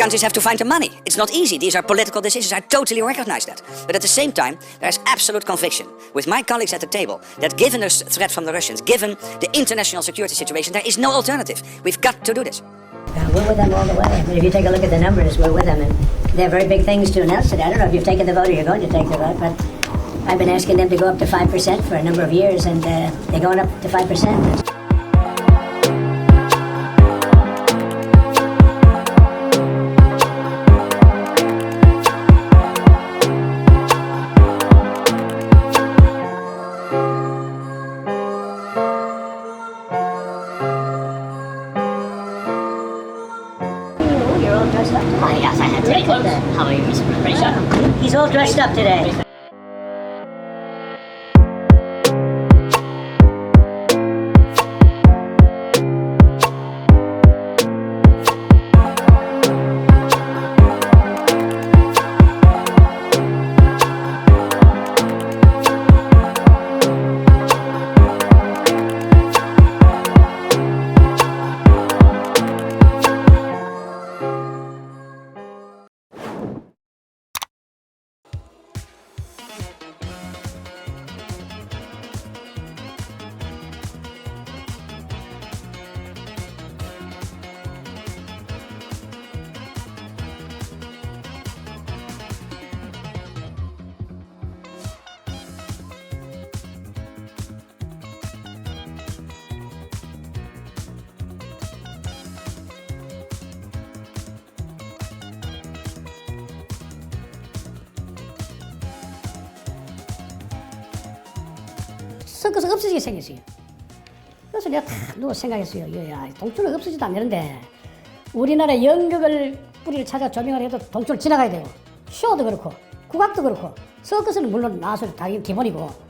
countries have to find the money. It's not easy. These are political decisions. I totally recognize that. But at the same time, there's absolute conviction with my colleagues at the table that given the threat from the Russians, given the international security situation, there is no alternative. We've got to do this. We're with them all the way. I mean, if you take a look at the numbers, we're with them. And they have very big things to announce today. I don't know if you've taken the vote or you're going to take the vote, but I've been asking them to go up to 5% for a number of years, and they're going up to 5%. You're all dressed up today. Oh, yes, I had to. How are you, Mr. President? He's all dressed up today. 섞어서 없어지게 생겼어요. 그래서 내가 다 누워 생각했어요. 야, 동쪽은 없어지도 않는데 우리나라 연극을 뿌리를 찾아 조명을 해도 동쪽을 지나가야 되고 쇼도 그렇고 국악도 그렇고 서커스는 물론 나와서 당연히 기본이고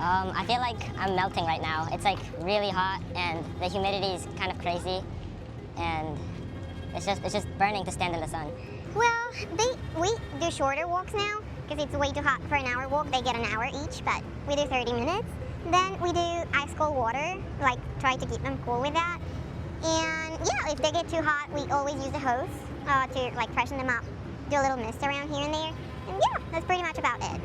I feel like I'm melting right now. It's like really hot and the humidity is kind of crazy and It's just burning to stand in the sun. Well, we do shorter walks now because it's way too hot for an hour walk. They get an hour each, but we do 30 minutes. Then we do ice cold water, like try to keep them cool with that. And yeah, if they get too hot, we always use a hose to like freshen them up, do a little mist around here and there. And yeah, that's pretty much about it.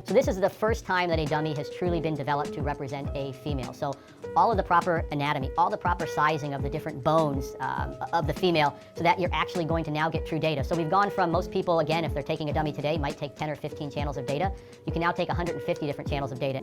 So this is the first time that a dummy has truly been developed to represent a female. So all of the proper anatomy, all the proper sizing of the different bones of the female, so that you're actually going to now get true data. So we've gone from most people, again, if they're taking a dummy today, might take 10 or 15 channels of data. You can now take 150 different channels of data.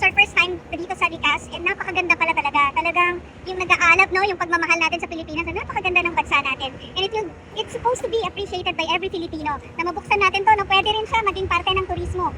it's our first time dito sa Likas and napakaganda pala talaga. Talagang yung nag-aalab, no, yung pagmamahal natin sa Pilipinas, napakaganda ng bansa natin. And it's supposed to be appreciated by every Filipino. Na mabuksan natin to, no, pwede rin siya maging parte ng turismo.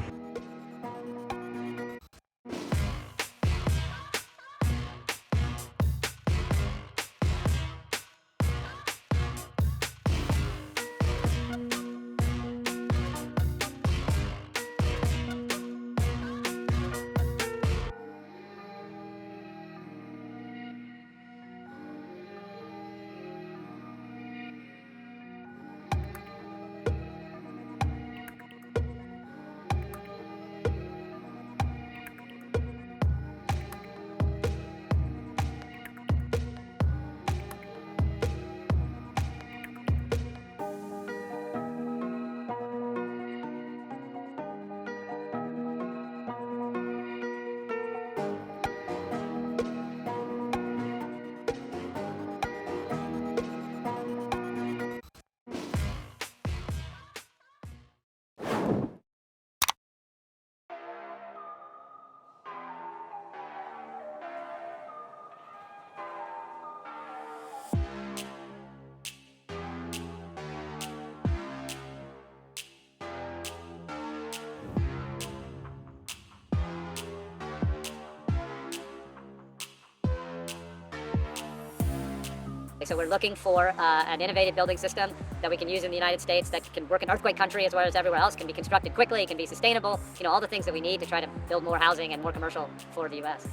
So we're looking for an innovative building system that we can use in the United States that can work in earthquake country as well as everywhere else, can be constructed quickly, can be sustainable, all the things that we need to try to build more housing and more commercial for the U.S.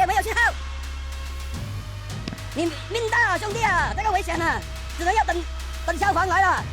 没有信号。你命大啊，兄弟啊，这个危险啊，只能要等消防来了。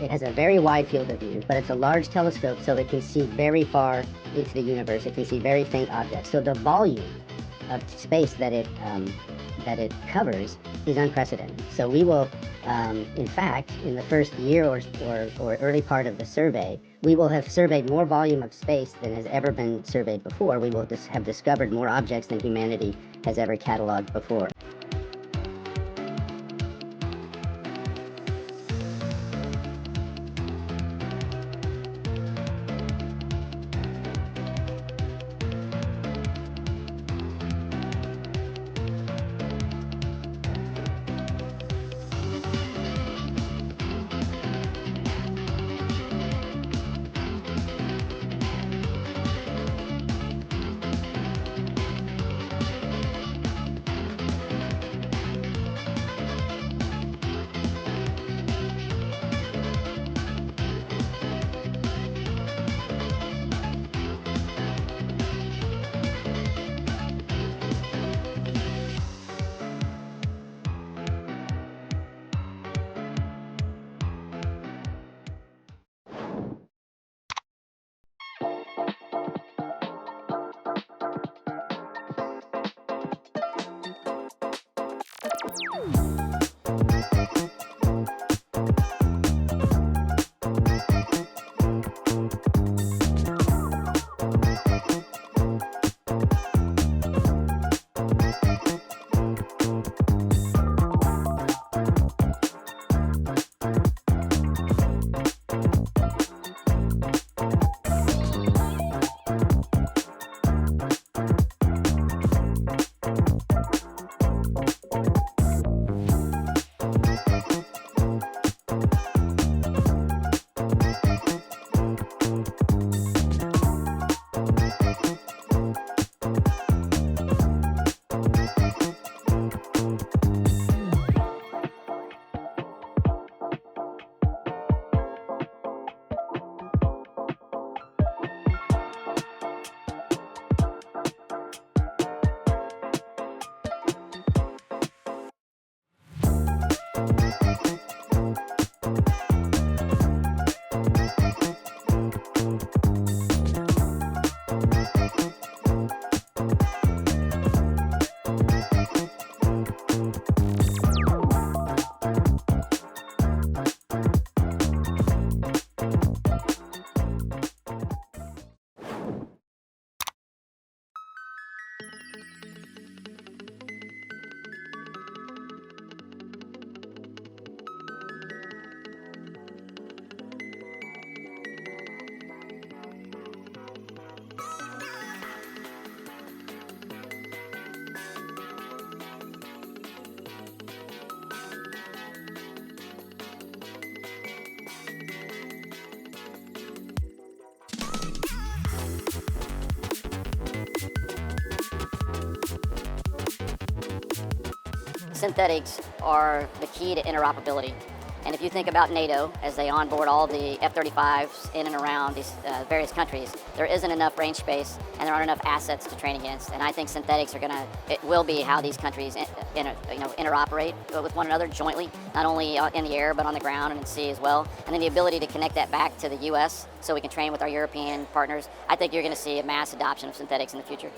It has a very wide field of view, but it's a large telescope, so it can see very far into the universe. It can see very faint objects. So the volume of space that it covers is unprecedented. So we will, in fact, in the first year or early part of the survey, we will have surveyed more volume of space than has ever been surveyed before. We will have discovered more objects than humanity has ever cataloged before. Synthetics are the key to interoperability. And if you think about NATO, as they onboard all the F-35s in and around these various countries, there isn't enough range space and there aren't enough assets to train against. And I think synthetics it will be how these countries interoperate with one another jointly, not only in the air, but on the ground and in sea as well. And then the ability to connect that back to the US so we can train with our European partners. I think you're gonna see a mass adoption of synthetics in the future.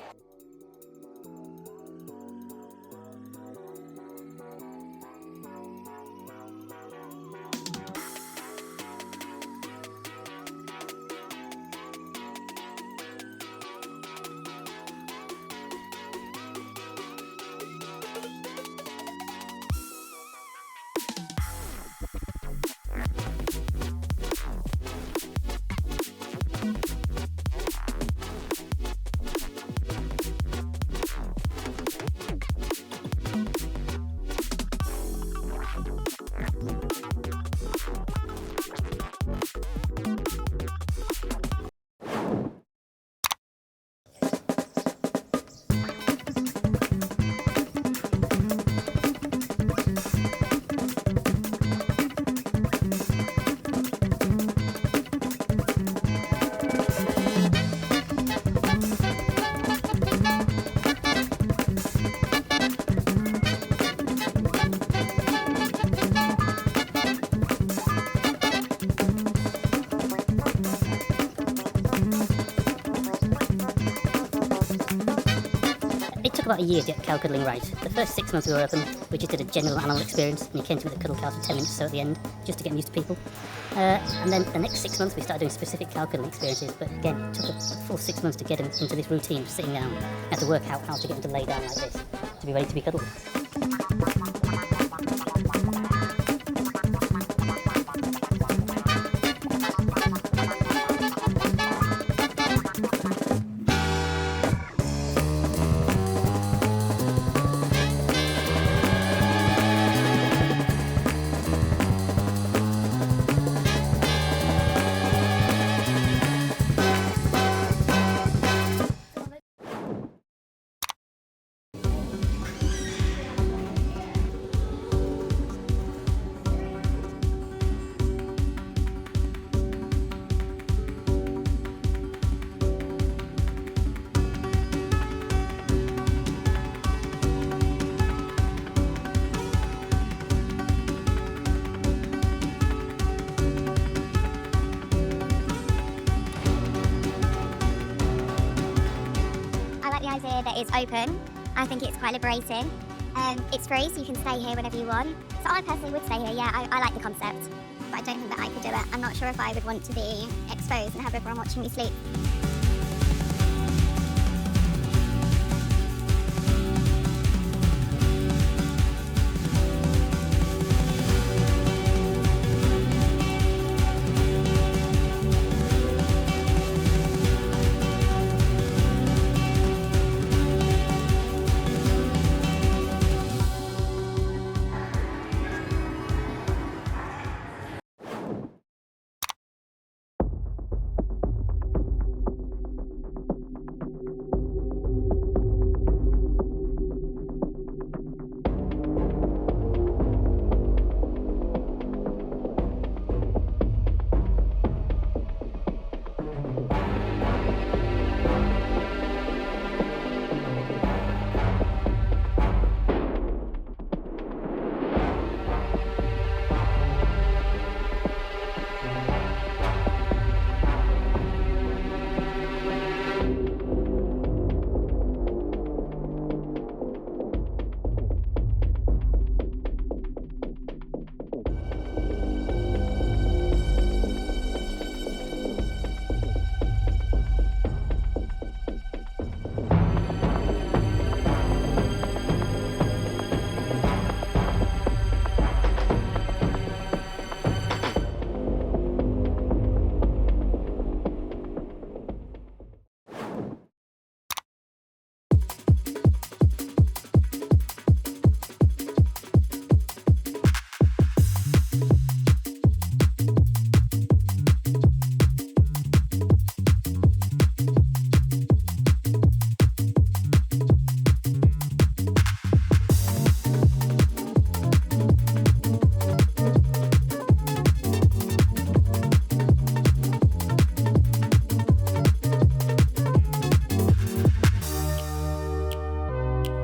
took about a year to get cow cuddling right. The first 6 months we were open, we just did a general animal experience, and you came to with the cuddle cows for 10 minutes or so at the end, just to get used to people. And then the next 6 months we started doing specific cow cuddling experiences, but again, it took a full 6 months to get them into this routine of sitting down. You have to work out how to get them to lay down like this, to be ready to be cuddled. That it's open. I think it's quite liberating. It's free, so you can stay here whenever you want. So I personally would stay here, yeah, I like the concept. But I don't think that I could do it. I'm not sure if I would want to be exposed and have everyone watching me sleep.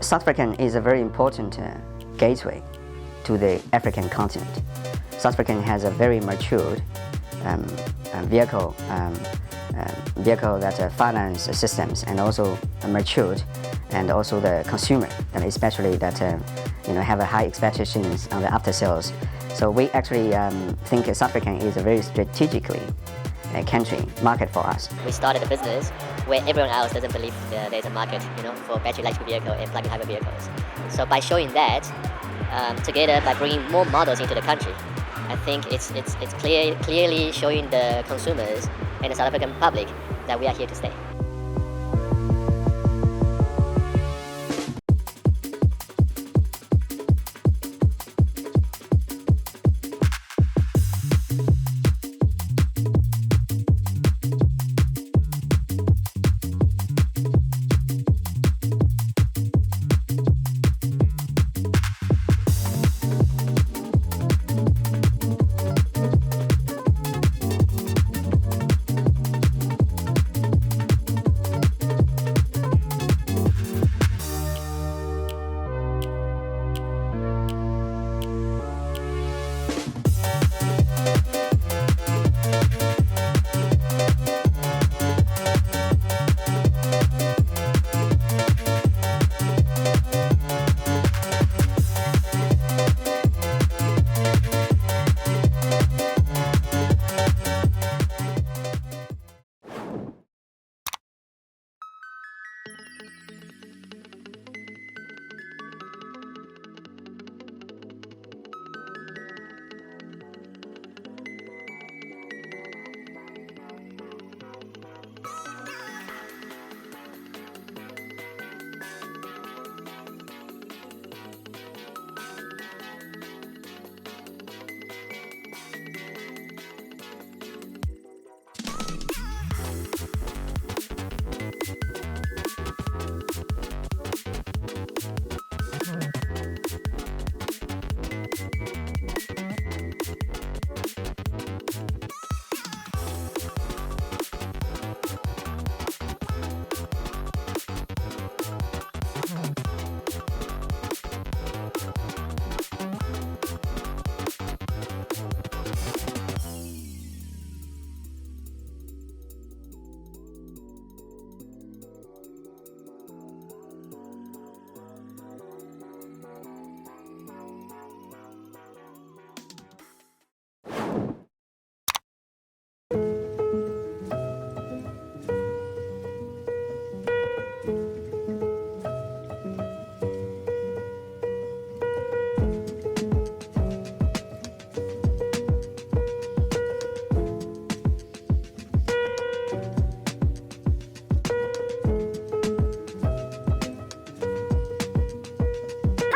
South Africa is a very important gateway to the African continent. South Africa has a very matured vehicle that finance systems, and also matured, and also the consumer, and especially that have a high expectations on the after sales. So we actually think South Africa is a very strategically country market for us. We started a business where everyone else doesn't believe there's a market, for battery electric vehicle and plug-in hybrid vehicles. So by showing that, together by bringing more models into the country, I think it's clearly showing the consumers and the South African public that we are here to stay.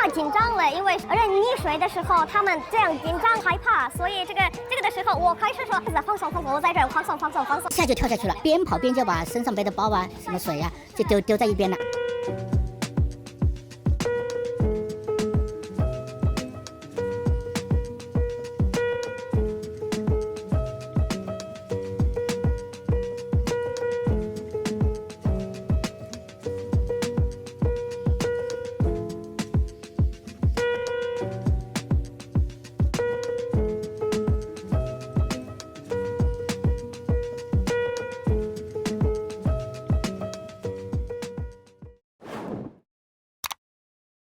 太紧张了，因为溺水的时候他们这样紧张害怕，所以这个的时候我开始说放松，我在这儿放松，一下就跳下去了，边跑边就把身上背的包啊、什么水啊就丢在一边了。